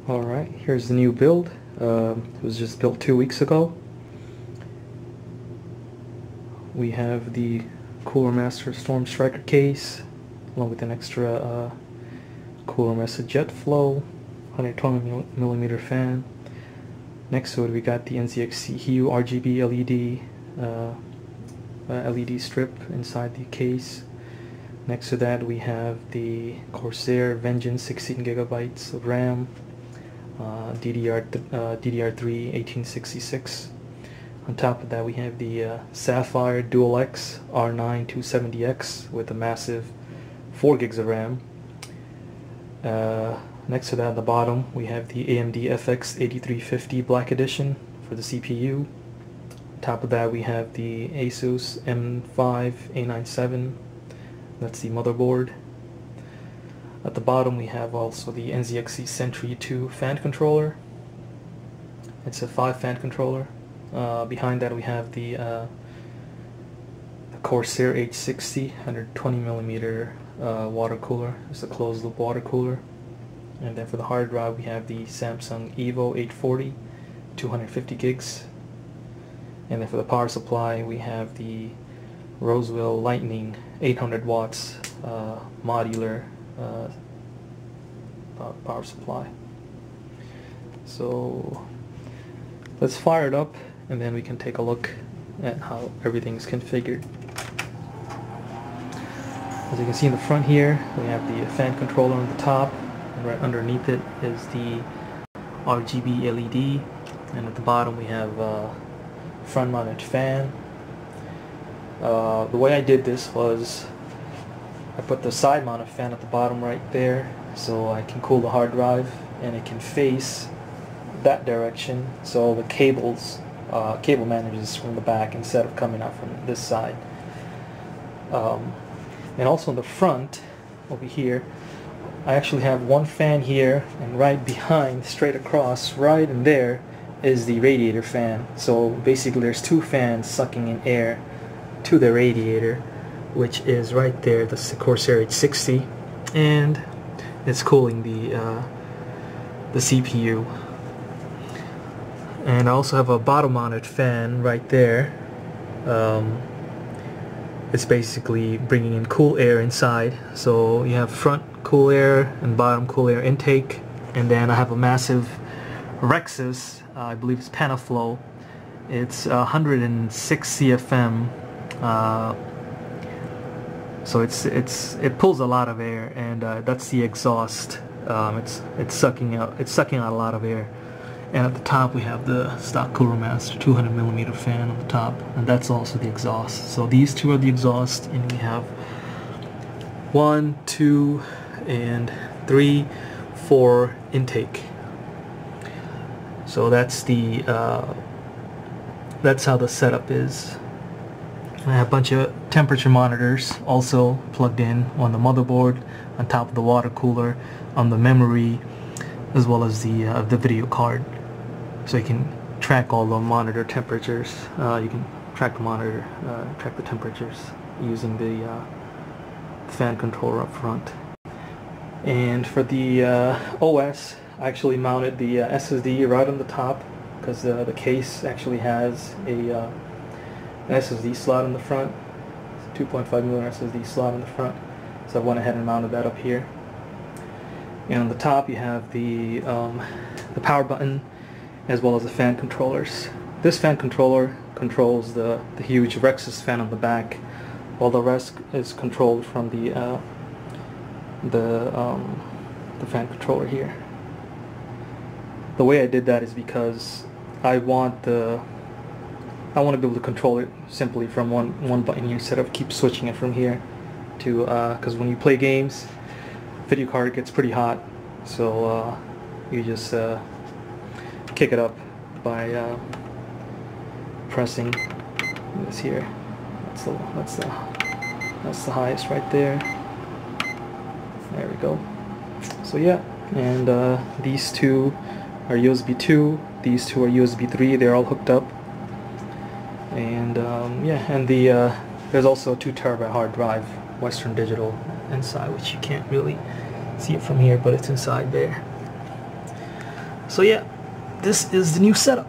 Alright, here's the new build. It was just built 2 weeks ago. We have the Cooler Master Storm Striker case, along with an extra Cooler Master Jet Flow, 120mm fan. Next to it we got the NZXT Hue RGB LED strip inside the case. Next to that we have the Corsair Vengeance 16GB of RAM, DDR3 1866. On top of that we have the Sapphire Dual X R9 270X with a massive 4 gigs of RAM. Next to that at the bottom we have the AMD FX 8350 Black Edition for the CPU. On top of that we have the Asus M5 A97, that's the motherboard. At the bottom we have also the NZXT Sentry 2 fan controller. It's a 5 fan controller. Behind that we have the Corsair H60 120mm water cooler. It's a closed loop water cooler. And then for the hard drive we have the Samsung Evo 840 250 gigs. And then for the power supply we have the Roswell Lightning 800 watts modular power supply. So let's fire it up and then we can take a look at how everything's configured. As you can see in the front here we have the fan controller on the top, and right underneath it is the RGB LED, and at the bottom we have front mounted fan. The way I did this was I put the side mounted fan at the bottom right there so I can cool the hard drive, and it can face that direction so the cable manages from the back instead of coming out from this side. And also in the front over here I actually have one fan here, and right behind, straight across, right in there is the radiator fan. So basically there's two fans sucking in air to the radiator, which is right there, the Corsair H60, and it's cooling the CPU. And I also have a bottom mounted fan right there. It's basically bringing in cool air inside, so you have front cool air and bottom cool air intake. And then I have a massive Rexus, I believe it's Panaflow. It's 106 CFM, so it pulls a lot of air, and that's the exhaust. It's sucking out a lot of air. And at the top we have the stock Cooler Master 200mm fan on the top, and that's also the exhaust. So these two are the exhaust, and we have 1, 2, and 3, 4 intake. So that's how the setup is. And I have a bunch of temperature monitors also plugged in on the motherboard, on top of the water cooler, on the memory, as well as the video card. So you can track all the monitor temperatures. You can track the temperatures using the fan controller up front. And for the OS, I actually mounted the SSD right on the top, because the case actually has an SSD slot in the front. It's a 2.5mm SSD slot in the front. So I went ahead and mounted that up here. And on the top you have the power button, as well as the fan controllers. This fan controller controls the huge Rexus fan on the back, while the rest is controlled from the fan controller here. The way I did that is because I want to be able to control it simply from one button here, instead of keep switching it from here to because when you play games, video card gets pretty hot, so you just kick it up by pressing this here. That's the highest right there. There we go. So yeah, and these two are USB 2, these two are USB 3. They're all hooked up. And yeah, and there's also a 2 TB hard drive, Western Digital, inside, which you can't really see it from here, but it's inside there. So yeah, this is the new setup.